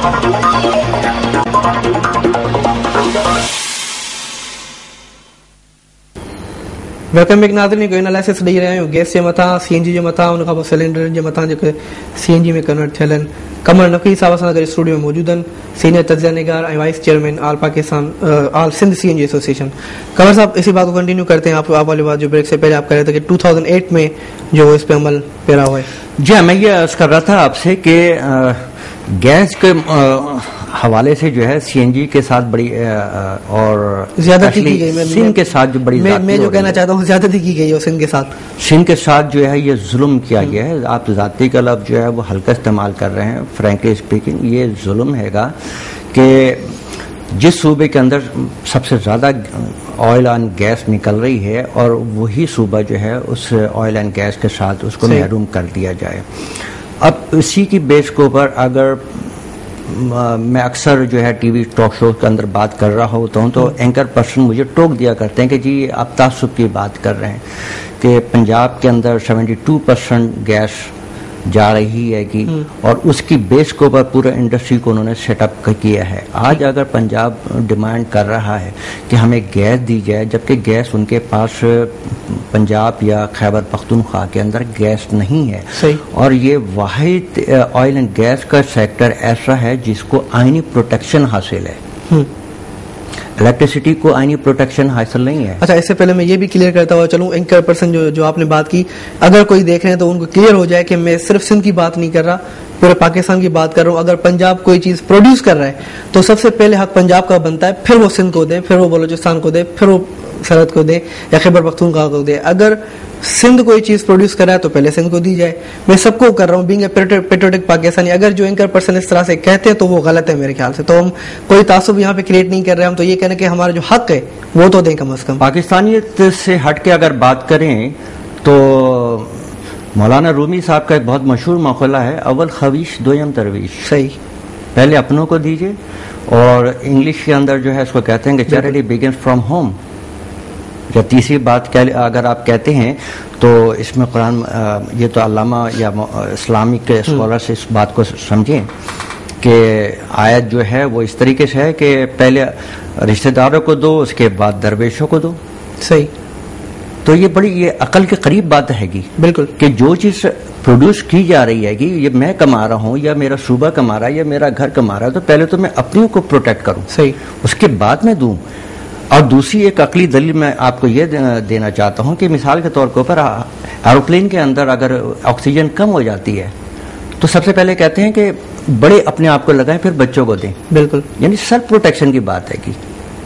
Welcome back नाज़रीन, कोई analysis ॾेई रहिया आहियूं गैस जे मथां, CNG जे मथां, उन खां पोइ सिलेंडर जे मथां जेके CNG में कन्वर्ट थियल आहिनि। कमर नक़वी साहब सां गॾु स्टूडियो में मौजूद आहिनि, सीनियर तज्ज़िया निगार ऐं vice chairman all Sindh CNG association. Qamar साहब, इसी बात को कंटिन्यू करते हैं। आप वाली बात जो ब्रेक से पहले आप कह रहे थे कि 2008 में जो इस पे अमल पेरा हुआ है। जी, मैं ये अर्ज कर रहा था आपसे कि गैस के हवाले से जो है CNG के साथ बड़ी और ज्यादती की गई, सिंध के साथ जो बड़ी मैं जो कहना चाहता हूँ ज्यादती की गई है सिंध के साथ जो है ये जुल्म किया गया है। आप ज़ाती का लफ्ज़ जो है वो हल्का इस्तेमाल कर रहे हैं। फ्रैंकली स्पीकिंग ये जुल्म हैगा कि जिस सूबे के अंदर सबसे ज़्यादा ऑयल एंड गैस निकल रही है और वही सूबा जो है उस ऑयल एंड गैस के साथ उसको महरूम कर दिया जाए। अब इसी की बेस के ऊपर अगर मैं अक्सर जो है टीवी टॉक शो के अंदर बात कर रहा होता हूँ तो एंकर पर्सन मुझे टोक दिया करते हैं कि जी आप तासुब की बात कर रहे हैं कि पंजाब के अंदर 72% गैस जा रही है कि और उसकी बेस के ऊपर पूरा इंडस्ट्री को उन्होंने सेटअप किया है। आज अगर पंजाब डिमांड कर रहा है कि हमें गैस दी जाए, जबकि गैस उनके पास पंजाब या खैबर पख्तूनख्वा के अंदर गैस नहीं है और ये वाहिद ऑयल एंड गैस का सेक्टर ऐसा है जिसको आईनी प्रोटेक्शन हासिल है। इलेक्ट्रिसिटी को आईनी प्रोटेक्शन हासिल नहीं है। अच्छा, इससे पहले मैं ये भी क्लियर करता हुआ चलूं, एंकर पर्सन जो आपने बात की, अगर कोई देख रहे हैं तो उनको क्लियर हो जाए कि मैं सिर्फ सिंध की बात नहीं कर रहा, पूरे पाकिस्तान की बात कर रहा हूँ। अगर पंजाब कोई चीज प्रोड्यूस कर रहा है तो सबसे पहले हक पंजाब का बनता है, फिर वो सिंध को दे, फिर वो बलूचिस्तान को दे, फिर वो सरहद को दे या खैबर पख्तूनख्वा को दे। अगर सिंध कोई चीज प्रोड्यूस कर रहा है तो पहले सिंध को दी जाए। मैं सबको कर रहा हूँ बीइंग ए पेट्रियोटिक पाकिस्तानी। अगर जो एंकर पर्सन इस तरह से कहते हैं तो वो गलत है मेरे ख्याल से। तो हम कोई तासुब यहाँ पे क्रिएट नहीं कर रहे, हम तो ये कहने कि हमारा जो हक है वो तो दें कम से कम। पाकिस्तानियत से हट के अगर बात करें तो मौलाना रूमी साहब का एक बहुत मशहूर मक़ला है, अव्वल खवीश दोयम तरवीश। सही, पहले अपनों को दीजिए। और इंग्लिश के अंदर जो है इसको कहते हैं कि चैरिटी बिगिंस फ्रॉम होम। या तीसरी बात अगर आप कहते हैं तो इसमें कुरान, ये तो अल्लामा या इस्लामिक स्कॉलर से इस बात को समझें कि आयत जो है वो इस तरीके से है कि पहले रिश्तेदारों को दो, उसके बाद दरवेशों को दो। सही। तो ये बड़ी ये अकल के करीब बात हैगी। बिल्कुल, कि जो चीज प्रोड्यूस की जा रही है कि ये मैं कमा रहा हूँ या मेरा सूबा कमा रहा है या मेरा घर कमा रहा है, तो पहले तो मैं अपने को प्रोटेक्ट करूँ, सही, उसके बाद मैं दूँ। और दूसरी एक अकली दलील मैं आपको ये देना चाहता हूँ कि मिसाल के तौर के ऊपर एरोप्लेन के अंदर अगर ऑक्सीजन कम हो जाती है तो सबसे पहले कहते हैं कि बड़े अपने आप को लगाएं फिर बच्चों को दें। बिल्कुल, यानी सेल्फ प्रोटेक्शन की बात है कि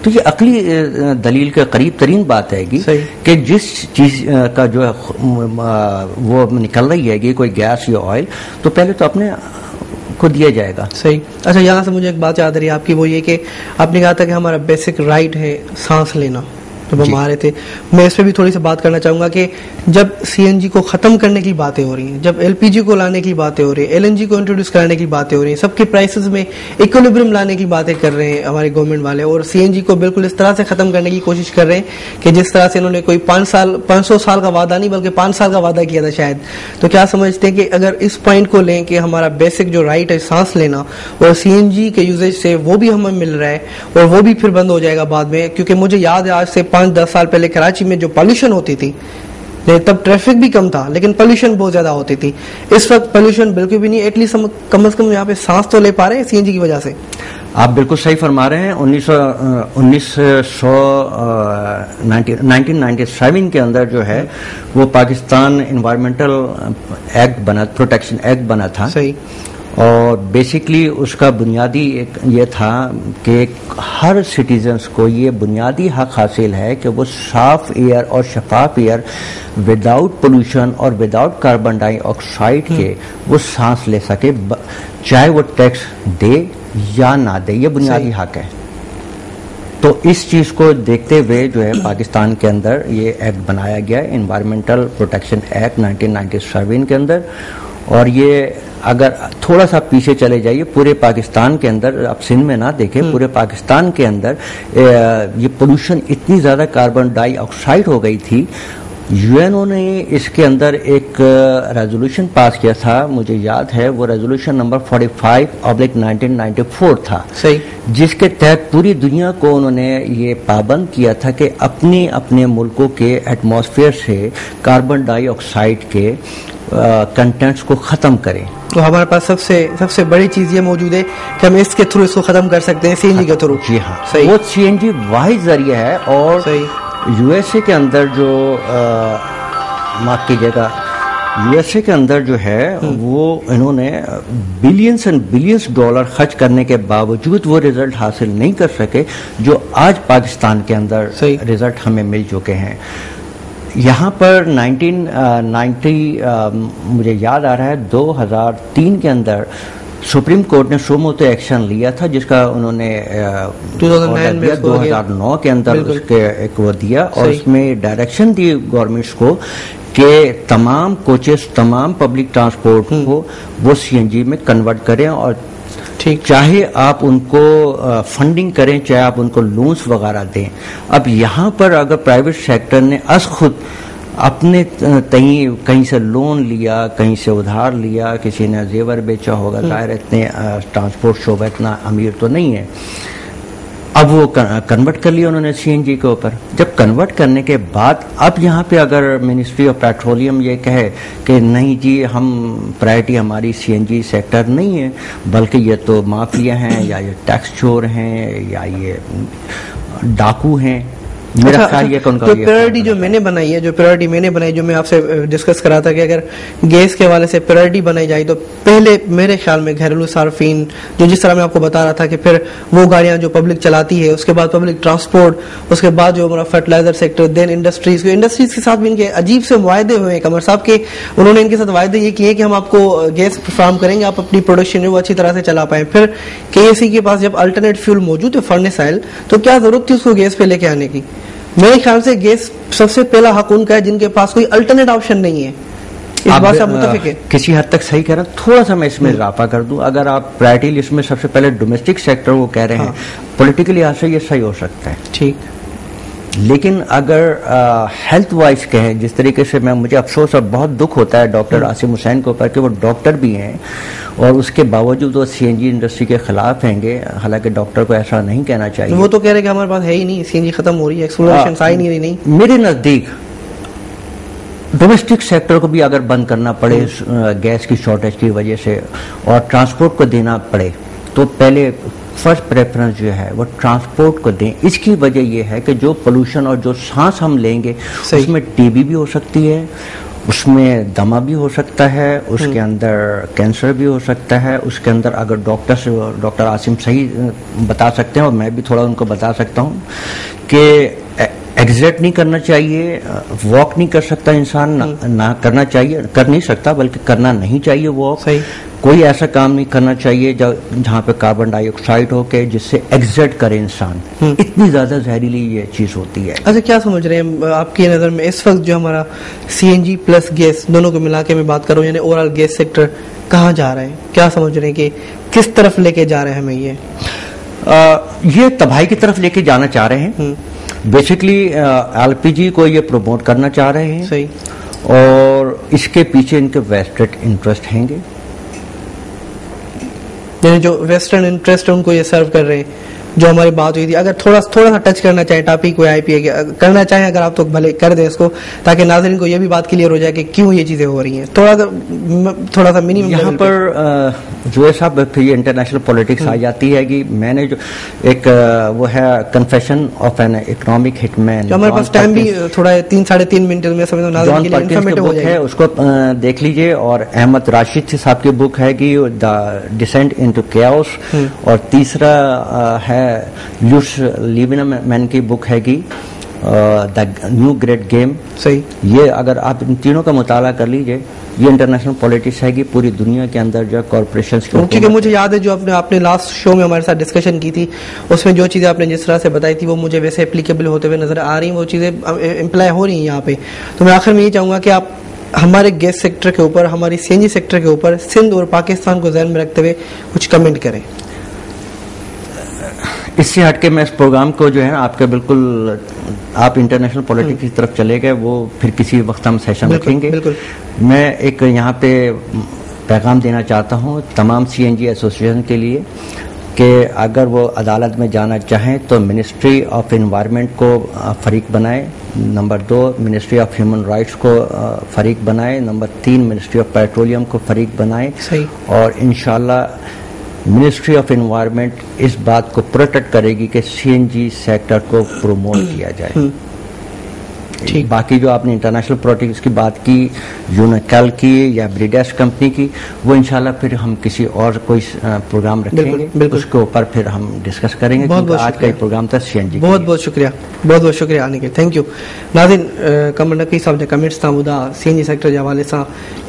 तो ये अकली दलील के करीब तरीन बात है कि जिस चीज का जो है वो निकल रही है कि कोई गैस या ऑयल, तो पहले तो अपने को दिया जाएगा। सही। अच्छा, यहाँ से मुझे एक बात याद आ रही है आपकी, वो ये कि आपने कहा था कि हमारा बेसिक राइट है सांस लेना, जब हम आ रहे थे। मैं इस पर भी थोड़ी सी बात करना चाहूंगा कि जब CNG को खत्म करने की बातें हो रही हैं, जब LPG को लाने की बातें हो रही है, LNG को इंट्रोड्यूस कराने की बातें हो रही हैं, सबके प्राइसेस में इक्विलिब्रियम लाने की बातें कर रहे हैं हमारे गवर्नमेंट वाले, और CNG को बिल्कुल इस तरह से खत्म करने की कोशिश कर रहे हैं कि जिस तरह से इन्होंने कोई 500 साल का वादा नहीं बल्कि 5 साल का वादा किया था शायद। तो क्या समझते हैं कि अगर इस पॉइंट को लें कि हमारा बेसिक जो राइट है सांस लेना, और CNG के यूजेज से वो भी हमें मिल रहा है और वो भी फिर बंद हो जाएगा बाद में? क्योंकि मुझे याद है आज से 5-10 साल पहले कराची में जो पॉल्यूशन होती थी, तब ट्रैफिक भी कम था लेकिन पॉल्यूशन बहुत ज्यादा होती थी। इस वक्त पॉल्यूशन बिल्कुल भी नहीं, एटलीस्ट हम कम से कम यहाँ पे सांस तो ले पा रहे हैं CNG की वजह से। आप बिल्कुल सही फरमा रहे हैं। 1997 के अंदर जो है वो पाकिस्तान एनवायरमेंटल एक्ट बना, प्रोटेक्शन एक्ट बना था। सही। और बेसिकली उसका बुनियादी एक ये था कि हर सिटीजन्स को ये बुनियादी हक हासिल है कि वो साफ एयर और शफाफ एयर विदाउट पोल्यूशन और विदाउट कार्बन डाइऑक्साइड के वो सांस ले सके, चाहे वो टैक्स दे या ना दे, ये बुनियादी हक है। तो इस चीज को देखते हुए जो है पाकिस्तान के अंदर ये एक्ट बनाया गया है, एनवायरमेंटल प्रोटेक्शन एक्ट 1997 के अंदर। और ये अगर थोड़ा सा पीछे चले जाइए, पूरे पाकिस्तान के अंदर, आप सिंध में ना देखें, पूरे पाकिस्तान के अंदर ये पोल्यूशन इतनी ज्यादा कार्बन डाइऑक्साइड हो गई थी UN نے اس کے اندر ایک ریزولوشن پاس کیا تھا، مجھے یاد ہے وہ ریزولوشن نمبر 45/1994 تھا، صحیح، جس کے تحت پوری دنیا کو انہوں نے یہ پابند کیا تھا کہ اپنے ملکوں کے ایٹماسفیئر سے کاربن ڈائی آکسائڈ کے کنٹینٹس کو ختم کریں. تو ہمارے پاس سب سے بڑی چیز یہ موجود ہے کہ ہم اس کے تھرو اس کو ختم کر سکتے ہیں، CNG کے تھرو. جی ہاں، صحیح، وہ CNG واحد ذریعہ ہے. اور USA کے اندر جو معاف کیجیے گا، USA کے اندر جو ہے وہ انہوں نے بلینس اینڈ بلینس ڈالر خرچ کرنے کے باوجود وہ رزلٹ حاصل نہیں کر سکے جو آج پاکستان کے اندر رزلٹ ہمیں مل چکے ہیں. یہاں پر 1990 مجھے یاد آ رہا ہے 2003 کے اندر سپریم کورٹ نے سوموتو ایکشن لیا تھا، جس کا انہوں نے 2009 کے اندر اس کے ایک وہ دیا، اور اس میں ڈائریکشن دی گورنمنٹس کو کہ تمام کوچز، تمام پبلک ٹرانسپورٹ کو وہ CNG میں کنورٹ کریں، اور چاہے آپ ان کو فنڈنگ کریں، چاہے آپ ان کو لونز وغیرہ دیں. اب یہاں پر اگر پرائیویٹ سیکٹر نے از خود اپنے کہیں سے لون لیا، کہیں سے ادھار لیا، کسی نے زیور بیچا ہوگا، ظاہر اتنے ٹرانسپورٹ شعبہ اتنا امیر تو نہیں ہے، اب وہ کنورٹ کر لیا انہوں نے CNG کے اوپر. جب کنورٹ کرنے کے بعد اب یہاں پہ اگر منسٹری آف پیٹرولیم یہ کہے کہ نہیں جی ہم پرائرٹی ہماری CNG سیکٹر نہیں ہے، بلکہ یہ تو مافیا ہیں، یا یہ ٹیکس چور ہیں، یا یہ ڈاکو ہیں، میرا خیال یہ کون کا جو پیورٹی جو میں نے بنائی ہے، جو میں آپ سے ڈسکس کرا تھا کہ اگر گیس کے حوالے سے پیورٹی بنائی جائے تو پہلے میرے خیال میں گھریلو صارفین، جو جس طرح میں آپ کو بتا رہا تھا کہ پھر وہ گاڑیاں جو پبلک چلاتی ہے، اس کے بعد پبلک ٹرانسپورٹ، اس کے بعد جو ہمارا فرٹیلائزر سیکٹر، دین انڈسٹریز کے ساتھ بھی ان کے عجیب سے معاہدے ہوئے ہیں قمر صاحب کے. انہوں نے ان کے ساتھ وعدے یہ کیے کہ ہم آپ کو گیس فراہم کریں گے، آپ اپنی پروڈکشن جو وہ اچھی طرح سے چلا پائیں. پھر KSE کے پاس جب الٹرنیٹ فیول موجود ہے فرنس آئل، تو کیا ضرورت تھی اس کو گیس پہ لے کے آنے کی؟ میرے خیال سے گیس سب سے پہلا حق ان کا ہے جن کے پاس کوئی الٹرنیٹ آپشن نہیں ہے. اس بات سے آپ متفق ہیں؟ کسی حد تک صحیح کہہ رہا ہوں، تھوڑا سا میں اس میں اضافہ کر دوں. اگر آپ پرائرٹی لسٹ میں سب سے پہلے ڈومیسٹک سیکٹر وہ کہہ رہے ہیں، پولیٹیکلی لحاظ سے یہ صحیح ہو سکتا ہے، ٹھیک، لیکن اگر ہیلتھ وائز کہیں، جس طریقے سے مجھے افسوس اور بہت دکھ ہوتا ہے ڈاکٹر عاصم حسین کے اوپر کہ وہ ڈاکٹر بھی ہیں اور اس کے باوجود وہ CNG انڈسٹری کے خلاف ہیں گے، حالانکہ ڈاکٹر کو ایسا نہیں کہنا چاہیے. وہ تو کہہ رہے کہ ہمارے پاس ہے ہی نہیں، CNG ختم ہو رہی ہے، ایکسپلوریشن آئی نہیں. میرے نزدیک ڈومیسٹک سیکٹر کو بھی اگر بند کرنا پڑے گیس کی شارٹیج کی وجہ سے اور ٹرانسپورٹ کو دینا پڑے، تو پہلے فرسٹ پریفرنس جو ہے وہ ٹرانسپورٹ کو دیں. اس کی وجہ یہ ہے کہ جو پولوشن اور جو سانس ہم لیں گے اس میں TB بھی ہو سکتی ہے، اس میں دمہ بھی ہو سکتا ہے، اس کے اندر کینسر بھی ہو سکتا ہے، اس کے اندر اگر ڈاکٹر عاصم صحیح بتا سکتے ہیں اور میں بھی تھوڑا ان کو بتا سکتا ہوں کہ ایگزٹ نہیں کرنا چاہیے، واک نہیں کر سکتا انسان، نہ کرنا چاہیے، کر نہیں سکتا بلکہ کرنا نہیں چاہیے واک. کوئی ایسا کام نہیں کرنا چاہیے جہاں پہ کاربن ڈائی آکسائڈ ہو کے جس سے ایگزٹ کرے انسان. اتنی زیادہ زہریلی یہ چیز ہوتی ہے. اچھا، کیا سمجھ رہے ہیں آپ کی نظر میں اس وقت جو ہمارا CNG پلس گیس دونوں کو ملا کے میں بات کروں، یعنی اوور آل گیس سیکٹر کہاں جا رہے ہیں؟ کیا سمجھ رہے ہیں کہ کس طرف لے کے جا رہے ہیں ہمیں؟ یہ تباہی کی طرف لے کے جانا چاہ رہے ہیں. بیسکلی LPG کو یہ پروموٹ کرنا چاہ رہے ہیں. صحیح. اور اس کے پیچھے ان کے ویسٹڈ انٹرسٹ ہیں گے، یعنی جو ویسٹرن انٹرسٹ ان کو یہ سرو کر رہے ہیں. جو ہماری بات ہوئی تھی، اگر تھوڑا سا ٹچ کرنا چاہیں ٹاپک کو IPA کرنا چاہیں اگر آپ تو بھلے کر دیں اس کو، تاکہ ناظرین کو یہ بھی بات کلیئر ہو جائے کہ کیوں یہ چیزیں ہو رہی ہیں. تھوڑا سا منیمم یہاں پر جو صاحب پھر یہ انٹرنیشنل پالیٹکس آ جاتی ہے کہ میں نے جو ایک وہ ہے کنفیشن آف این اکنامک ہٹ مین، ہمارے پاس ٹائم بھی تھوڑا 3-3.5 منٹ میں سمجھتا ہوں ناظرین کے لیے انفارمیٹیو ہو جائے گا، اس کو دیکھ لیجئے. اور احمد راشد صاحب کی بک ہے کہ دا ڈسینٹ انٹو کیاؤس، اور تیسرا ہے لوش لیونمین کی بک ہے کہ دا نیو گریٹ گیم. صحیح. یہ اگر آپ ان تینوں کا مطالعہ کر لیجئے، یہ انٹرنیشنل پالیٹکس ہے کہ پوری دنیا کے اندر جو کارپوریشنز کی، کیونکہ مجھے یاد ہے جو آپ نے لاسٹ شو میں ہمارے ساتھ ڈسکشن کی تھی، اس میں جو چیزیں آپ نے جس طرح سے بتائی تھی وہ مجھے ویسے اپلیکیبل ہوتے ہوئے نظر آ رہی ہیں، وہ چیزیں امپلائی ہو رہی ہیں یہاں پہ. تو میں آخر میں یہ چاہوں گا کہ آپ ہمارے گیس سیکٹر کے اوپر، ہماری CNG سیکٹر کے اوپر سندھ اور پاکستان کو ذہن میں رکھتے ہوئے کچھ کمنٹ کریں. اس سے ہٹ کے میں اس پروگرام کو جو ہے آپ کا بالکل آپ انٹرنیشنل پولیٹکس کی طرف چلے گئے، وہ پھر کسی وقت ہم سیشن رکھیں گے. میں ایک یہاں پہ پیغام دینا چاہتا ہوں تمام CNG ایسوسیشن کے لیے کہ اگر وہ عدالت میں جانا چاہیں تو منسٹری آف انوائرمنٹ کو فریق بنائے، number 2 ministry of human rights کو فریق بنائے، نمبر 3 منسٹری آف پیٹرولیم کو فریق بنائے، اور انشاءاللہ منسٹری آف انوائرمنٹ اس بات کو پروٹیکٹ کرے گی کہ CNG سیکٹر کو پروموٹ کیا جائے. باقی جو آپ نے انٹرنیشنل پروٹیکٹس کی بات کی، یونیکل کی یا بریڈیس کمپنی کی، وہ انشاءاللہ پھر ہم کسی اور کوئی پروگرام رکھیں گے، اس کے اوپر پھر ہم ڈسکس کریں گے. آج کا یہ پروگرام تھا CNG. بہت بہت شکریہ، بہت بہت شکریہ آنے کے. Thank you. ناظرین، قمر نقوی صاحب نے کمنٹس تھا ॿुधा CNG سیکٹر जे हवाले सां,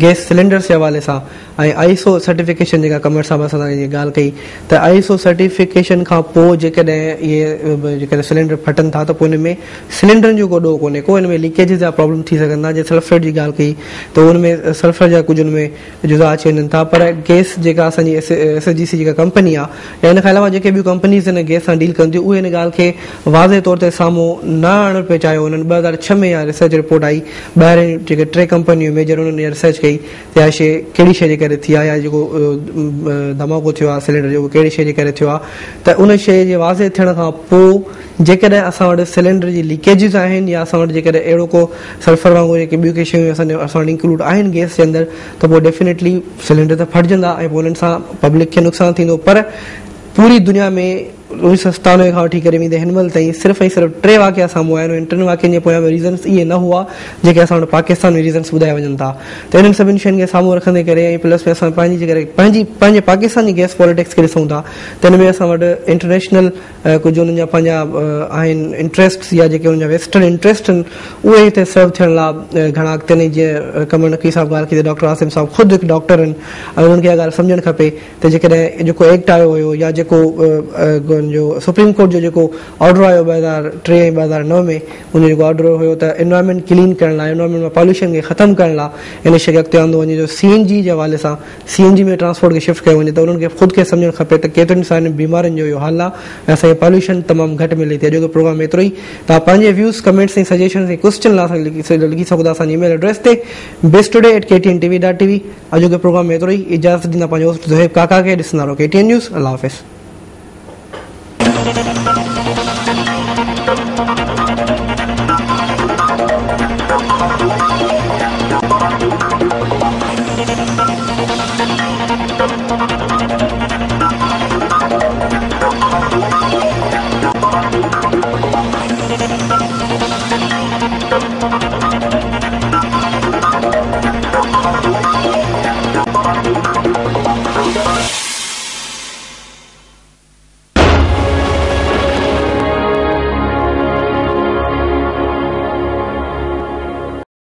गैस सिलेंडर्स जे हवाले सां, ऐं ISO सर्टिफिकेशन जेका कमर साहब असां सां इहा ॻाल्हि कई त ISO सर्टिफिकेशन खां पोइ जेकॾहिं इहे जेकॾहिं सिलेंडर फटनि था त पोइ हिन में सिलेंडरनि जो को ॾोह कोन्हे को, हिन में लीकेजिस जा प्रॉब्लम थी सघनि था. जीअं सल्फर जी ॻाल्हि कई त हुन में सल्फर जा कुझु हुन में जुज़ा अची वञनि था, पर गैस जेका असांजी SSGC जेका कंपनी आहे या हिन खां अलावा जेके ॿियूं कंपनीज़ हिन गैस सां डील कनि थियूं, उहे हिन ॻाल्हि खे वाज़े तौर ते साम्हूं न आणणु पियो चाहियो. हुननि 2006 में इहा रिसर्च रिपोर्ट आई, ॿाहिरि जेके 3 कंपनियूं मेजर हुननि इहा रिसर्च कई त इहा शइ कहिड़ी शइ जे करे थी आहे, या जेको धमाको थियो आहे सिलेंडर जो कहिड़ी शइ जे करे थियो आहे, त उन शइ जे वाज़े थियण खां पोइ जेकॾहिं असां वटि सिलेंडर जी लीकेजिस आहिनि या असां वटि जेकॾहिं अहिड़ो को सल्फर वांगुरु जेके ॿियूं के शयूं असां वटि इंक्लूड आहिनि गैस जे अंदरि, त पोइ डेफिनेटली सिलेंडर त फटजंदा ऐं पोइ उन्हनि सां पब्लिक खे नुक़सानु थींदो. पर पूरी दुनिया में 1997 खां वठी करे हिन महिल ताईं सिर्फ़ु ऐं सिर्फ़ु 3 वाक़िया साम्हूं आया आहिनि. 3 वाक़ियनि जे पोयां रीज़न्स इहे न हुआ जेके असां वटि पाकिस्तान में रीज़न्स ॿुधाए वञनि था. त इन्हनि सभिनी शयुनि खे साम्हूं रखंदे करे ऐं प्लस में असां पंहिंजे पाकिस्तानी गैस पॉलिटिक्स खे ॾिसूं था त हिन में असां वटि इंटरनेशनल कुझु हुननि जा पंहिंजा आहिनि इंट्रस्ट्स या जेके हुननि जा वेस्टर्न इंट्रस्ट आहिनि, उहे हिते सर्व थियण लाइ घणा अॻिते आहिनि. जीअं कमर नक़वी साहब ॻाल्हि कई त डॉक्टर आसिम साहब ख़ुदि हिकु डॉक्टर आहिनि ऐं उन्हनि खे इहा ॻाल्हि सम्झणु खपे त जेकॾहिं जेको एक्ट आयो हुयो या जेको जो सुप्रीम कोर्ट जो जेको ऑर्डर आयो 2003 ऐं 2009 में, उन जेको ऑर्डर हुयो त एनवायरमेंट क्लीन करण लाइ, एनवायरमेंट में पॉल्यूशन खे ख़तमु करण लाइ इन शइ खे अॻिते आंदो वञे. जो CNG जे हवाले सां CNG में ट्रांसपोर्ट खे शिफ्ट कयो वञे त उन्हनि खे ख़ुदि खे सम्झणु खपे त केतिरनि सारियुनि बीमारियुनि जो इहो हाल आहे ऐं असांखे पॉल्यूशन तमामु घटि मिले थी. अॼु जो प्रोग्राम एतिरो ई. तव्हां पंहिंजे व्यूज़ कमेंट्स ऐं सजेशन्स ऐं क्वेश्चन लाइ लिखी सघो था असांजी ईमेल एड्रेस ते besttoday@ktntv.tv. अॼु जो प्रोग्राम एतिरो ई. इजाज़त ॾींदा पंहिंजो होस्ट ज़ुहैब काका खे. ॾिसंदा रहो KTN न्यूज़. अल्लाह हाफ़िज़.